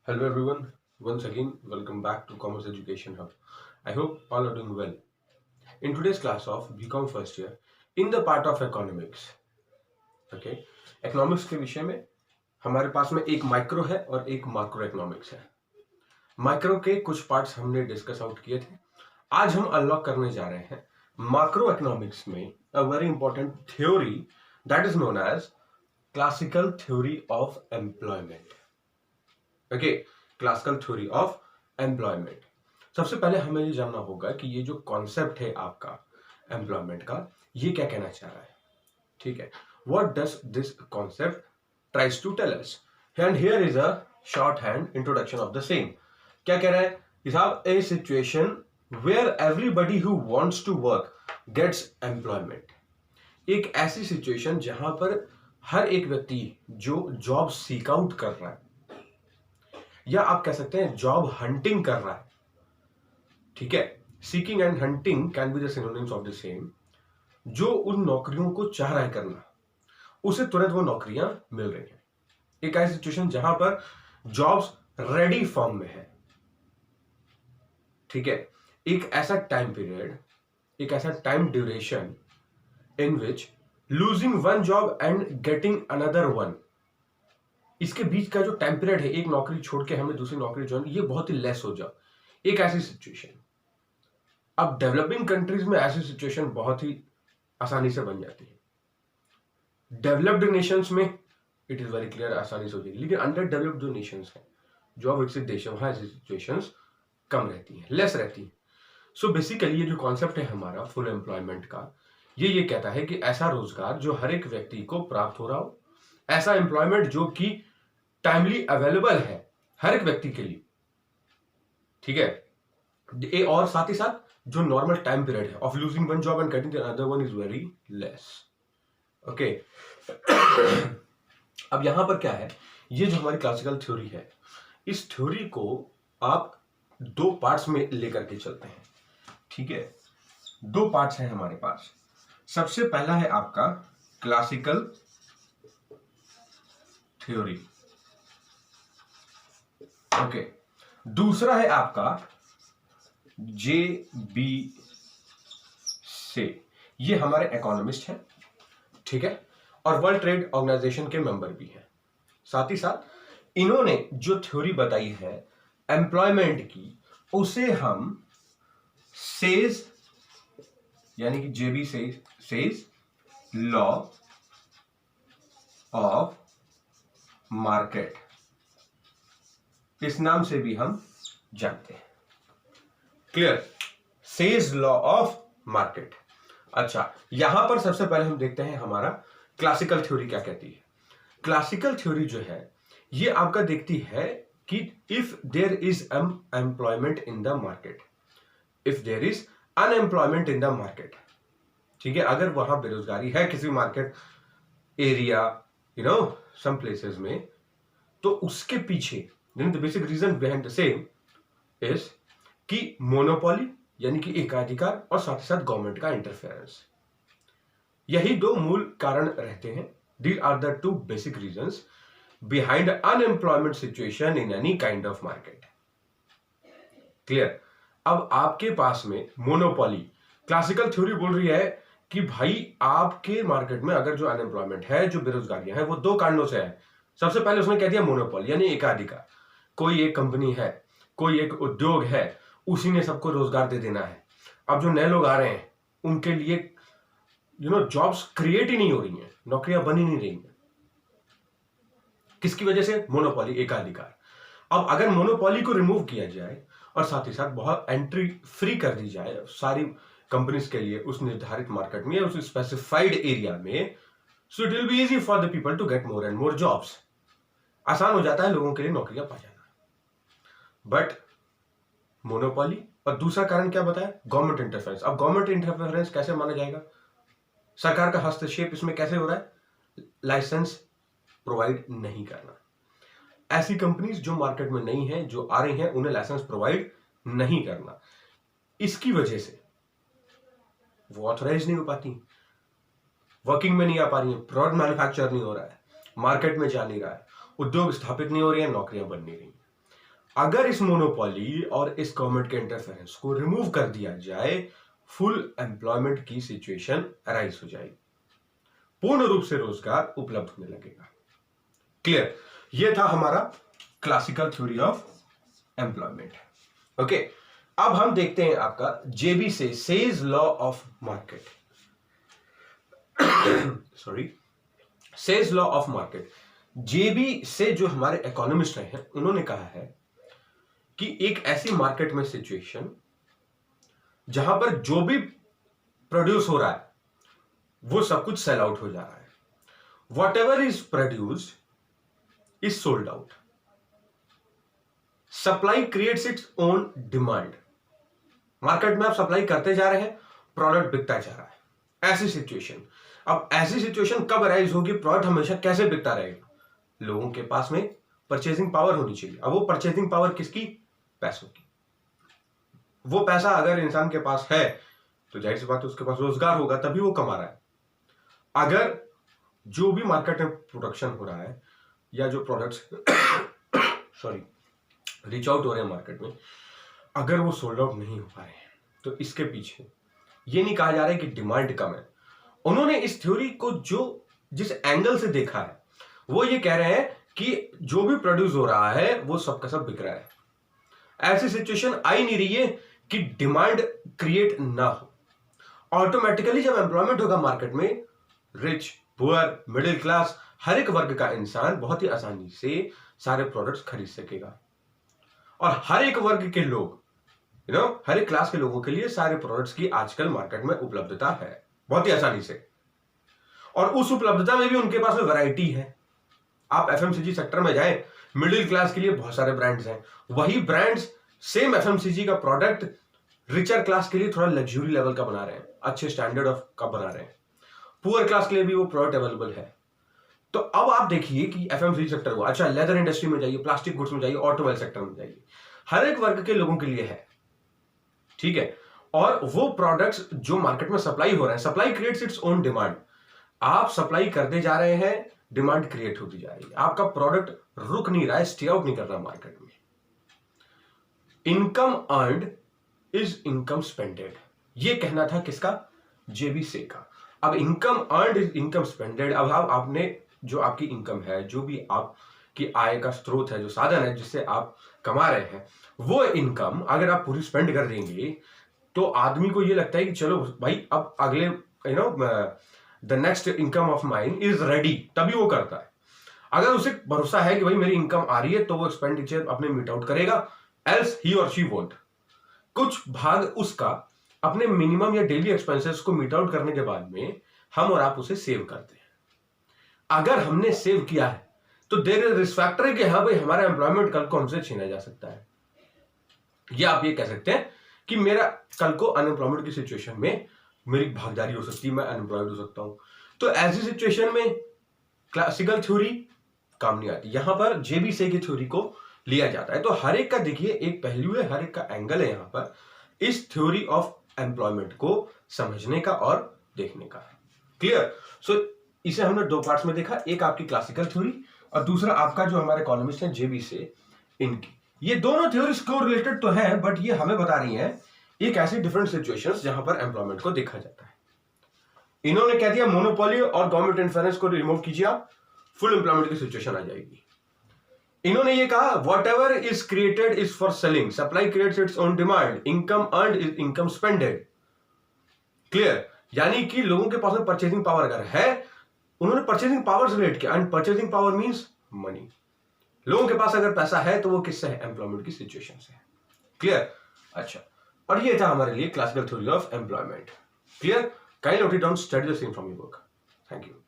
Hello everyone, once again welcome back to Commerce Education Hub. I hope all are doing well. In today's class of BCom first year, in the part of economics, okay, economics के विषय में हमारे पास में एक micro है और एक micro economics है. माइक्रो के कुछ पार्ट्स हमने डिस्कस आउट किए थे. आज हम अनलॉक करने जा रहे हैं माइक्रो इकोनॉमिक्स में a very important theory that is known as classical theory of employment. Okay, classical theory of employment. सबसे पहले हमें ये जानना होगा कि ये जो कॉन्सेप्ट है आपका एम्प्लॉयमेंट का, ये क्या कहना चाह रहा है. ठीक है, what does this concept tries to tell us, and here is a short hand introduction of the same. क्या कह रहा है कि साहब, a situation where everybody who wants to work gets employment. एक ऐसी सिचुएशन जहां पर हर एक व्यक्ति जो जॉब सीक आउट कर रहा है, या आप कह सकते हैं जॉब हंटिंग कर रहा है. ठीक है, seeking and hunting can be the synonyms of the same. जो उन नौकरियों को चाह रहा है करना, उसे तुरंत वो नौकरियां मिल रही हैं. एक ऐसी सिचुएशन जहां पर जॉब्स रेडी फॉर्म में है. ठीक है, एक ऐसा टाइम पीरियड, एक ऐसा time duration in which losing one job and getting another one, इसके बीच का जो टाइम पीरियड है, एक नौकरी छोड़ के हमें दूसरी नौकरी ज्वाइन, ये बहुत ही लेस हो जाए. एक ऐसी सिचुएशन. अब डेवलपिंग कंट्रीज में ऐसी सिचुएशन बहुत ही आसानी से बन जाती है. डेवलप्ड नेशंस में इट इज वेरी क्लियर आसानी से हो जाएगी, लेकिन अंडर डेवलप्ड जो नेशंस हैं, जो विकसित देश है, वहां ऐसी सिचुएशंस कम रहती हैं, लेस रहती हैं. सो बेसिकली ये जो कॉन्सेप्ट है हमारा फुल एम्प्लॉयमेंट का, ये कहता है कि ऐसा रोजगार जो हर एक व्यक्ति को प्राप्त हो रहा हो, ऐसा एम्प्लॉयमेंट जो कि टाइमली अवेलेबल है हर एक व्यक्ति के लिए. ठीक है, और साथ ही साथ जो नॉर्मल टाइम पीरियड है of losing one job and getting the other one is very less. Okay, अब यहां पर क्या है, ये जो हमारी क्लासिकल थ्योरी है, इस थ्योरी को आप दो पार्ट्स में लेकर के चलते हैं. ठीक है, दो पार्ट्स हैं हमारे पास. सबसे पहला है आपका क्लासिकल थ्योरी. ओके, दूसरा है आपका JB से. ये हमारे इकोनॉमिस्ट हैं. ठीक है, और वर्ल्ड ट्रेड ऑर्गेनाइजेशन के मेंबर भी हैं. साथ ही साथ इन्होंने जो थ्योरी बताई है एम्प्लॉयमेंट की, उसे हम सेज, यानी कि JB says law of market, इस नाम से भी हम जानते हैं. Clear, says law of market. अच्छा, यहां पर सबसे पहले हम देखते हैं हमारा क्लासिकल थ्योरी क्या कहती है. क्लासिकल थ्योरी जो है, ये आपका देखती है कि if there is employment in the market, if there is unemployment in the market. ठीक है, अगर वहां बेरोजगारी है किसी मार्केट एरिया, सम प्लेसेस में, तो उसके पीछे the basic reason behind the same is कि मोनोपोली, यानी कि एकाधिकार, और साथ ही साथ गवर्नमेंट का इंटरफेरेंस. यही दो मूल कारण रहते हैं. These are the two basic reasons behind unemployment situation in any kind of market. Clear. अब आपके पास में मोनोपोली, क्लासिकल थ्योरी बोल रही है कि भाई आपके मार्केट में अगर जो अनएम्प्लॉयमेंट है, जो बेरोजगारियां है, वो दो कारणों से है. सबसे पहले उसने कह दिया मोनोपोली, यानी एकाधिकार. कोई एक कंपनी है, कोई एक उद्योग है, उसी ने सबको रोजगार दे देना है. अब जो नए लोग आ रहे हैं, उनके लिए जॉब्स क्रिएट ही नहीं हो रही हैं, नौकरियां बन ही नहीं रही हैं. किसकी वजह से? मोनोपोली, एकाधिकार. अब अगर मोनोपोली को रिमूव किया जाए और साथ ही साथ बहुत एंट्री फ्री कर दी जाए सारी कंपनीज के लिए उस निर्धारित मार्केट में, उस स्पेसिफाइड एरिया में, so it will be easy for the people to get more and more jobs. आसान हो जाता है लोगों के लिए नौकरियां पा जाना. बट मोनोपोली, और दूसरा कारण क्या बताया? Government interference. अब गवर्नमेंट इंटरफेरेंस कैसे माना जाएगा? सरकार का हस्तक्षेप इसमें कैसे हो रहा है? लाइसेंस प्रोवाइड नहीं करना. ऐसी कंपनीज जो मार्केट में नहीं है, जो आ रही हैं, उन्हें लाइसेंस प्रोवाइड नहीं करना. इसकी वजह से वो ऑथराइज नहीं हो पाती, वर्किंग में नहीं आ पा रही है, प्रोडक्ट मैन्युफैक्चर नहीं हो रहा है, मार्केट में जा नहीं रहा है, उद्योग स्थापित नहीं हो रही है, नौकरियां बन नहीं रही. अगर इस मोनोपोली और इस गवर्नमेंट के इंटरफेरेंस को रिमूव कर दिया जाए, फुल एम्प्लॉयमेंट की सिचुएशन अराइज हो जाएगी, पूर्ण रूप से रोजगार उपलब्ध होने लगेगा। क्लियर? यह था हमारा classical theory of employment. Okay, अब हम देखते हैं आपका जेबी से Say's law of market. Sorry, Say's law of market. JB से जो हमारे इकोनॉमिस्ट हैं उन्होंने कहा है कि एक ऐसी मार्केट में सिचुएशन जहां पर जो भी प्रोड्यूस हो रहा है वो सब कुछ सेल आउट हो जा रहा है। What ever is produced is sold out. Supply creates its own demand. Market में आप सप्लाई करते जा रहे हैं, प्रोडक्ट बिकता जा रहा है। ऐसी सिचुएशन, अब ऐसी सिचुएशन कब अराइज होगी? प्रोडक्ट हमेशा कैसे बिकता रहेगा? लोगों के पास में परचेजिंग पावर होनी चाहिए। अब वो परचेजिंग पावर किसकी? पैसों की। वो पैसा अगर इंसान के पास है तो जाहिर सी बात है उसके पास रोजगार होगा, तभी वो कमा रहा है। अगर जो भी मार्केट में प्रोडक्शन हो रहा है या जो प्रोडक्ट्स सॉरी रीच आउट हो रहे हैं मार्केट में, अगर वो सोल्ड आउट नहीं हो पा रहे हैं तो इसके पीछे ये नहीं कहा जा रहा है कि डिमांड कम है। उन्होंने इस थ्योरी को जो जिस एंगल से देखा है वो ये कह रहे हैं कि जो भी प्रोड्यूस हो रहा है वो सब का सब बिक रहा है। ऐसी सिचुएशन आई नहीं रही है कि डिमांड क्रिएट ना हो। ऑटोमेटिकली जब एम्प्लॉयमेंट होगा मार्केट में, रिच, पुअर, मिडिल क्लास, हर एक वर्ग का इंसान बहुत ही आसानी से सारे प्रोडक्ट्स खरीद सकेगा। और हर एक वर्ग के लोग, हर एक क्लास के लोगों के लिए सारे प्रोडक्ट्स की आजकल मार्केट में उपलब्धता है बहुत ही आसानी से। और उस उपलब्धता में भी उनके पास में वैरायटी है। आप एफएमसीजी सेक्टर में जाएं, मिडिल क्लास के लिए बहुत सारे ब्रांड्स हैं। वही ब्रांड्स सेम एफएमसीजी का प्रोडक्ट रिचर क्लास के लिए थोड़ा लग्जरी लेवल का बना रहे हैं, अच्छे स्टैंडर्ड ऑफ का बना रहे हैं। पुअर क्लास के लिए भी वो प्रोडक्ट अवेलेबल है। तो अब आप देखिए कि एफएमसीजी सेक्टर हुआ, अच्छा लेदर इंडस्ट्री में जाइए, प्लास्टिक गुड्स में जाइए, ऑटोमोबाइल सेक्टर में जाइए, हर एक वर्ग के लोगों के लिए है। ठीक है? और वो प्रोडक्ट्स जो मार्केट में सप्लाई हो रहे हैं, supply creates its own demand. आप सप्लाई करते जा रहे हैं, डिमांड क्रिएट होती जा रही है, आपका प्रोडक्ट रुक नहीं रहा है, स्टे आउट नहीं कर रहा मार्केट में। Income earned is income spended, ये कहना था किसका? जेबी से का। अब income earned is income spended. अब आपने जो आपकी इनकम है, जो भी आपकी आय का स्रोत है, जो साधन है जिससे आप कमा रहे हैं, वो इनकम अगर आप पूरी स्पेंड कर देंगे तो आदमी को ये लगता है कि चलो भाई अब अगले the next income of mine is ready, तभी वो करता है। अगर उसे भरोसा है कि भाई मेरी इनकम आ रही है तो वो एक्सपेंडिचर अपने मीट आउट करेगा, एल्स ही और शी वोंट। कुछ भाग उसका अपने मिनिमम या डेली एक्सपेंसेस को मीट आउट करने के बाद में हम और आप उसे सेव करते हैं। अगर हमने सेव किया है तो देयर इज रिस्क फैक्टर कि हाँ भाई हमारा एम्प्लॉयमेंट कल को हमसे छीना जा सकता है, या आप ये कह सकते हैं कि मेरा कल को अनएम्प्लॉयमेंट की सिचुएशन में मेरी भागीदारी हो सकती है, मैं अनएम्प्लॉयड हो सकता हूं। तो ऐसी सिचुएशन में क्लासिकल थ्योरी काम नहीं आती, यहां पर जेबी से की थ्योरी को लिया जाता है। तो हर एक का देखिए एक पहलू है, हर एक का एंगल है यहां पर इस थ्योरी ऑफ एम्प्लॉयमेंट को समझने का और देखने का। क्लियर? सो इसे हमने दो पार्ट्स में देखा, एक आपकी क्लासिकल थ्योरी और दूसरा आपका जो हमारे इकोनॉमिस्ट हैं जेबी से, इनकी। ये दोनों थ्योरीज को रिलेटेड तो है, बट ये हमें बता रही हैं एक ऐसी डिफरेंट सिचुएशंस जहां पर एम्प्लॉयमेंट को देखा जाता है। इन्होंने कह दिया मोनोपोली और गवर्नमेंट इंटरफेरेंस को रिमूव कीजिए, आप फुल एम्प्लॉयमेंट की सिचुएशन आ जाएगी। इन्होंने ये कहा what ever is created is for selling, supply creates its own demand, income earned is income spended. Clear? यानी कि लोगों के पास में परचेजिंग पावर अगर है, उन्होंने परचेजिंग पावर से रिलेट किया, and purchasing power means money. लोगों के पास अगर पैसा है तो वो किससे है? एम्प्लॉयमेंट की सिचुएशन से। क्लियर? अच्छा, और ये था हमारे लिए classical theory of employment. Clear? Kindly note it down, study the same from your book. Thank you.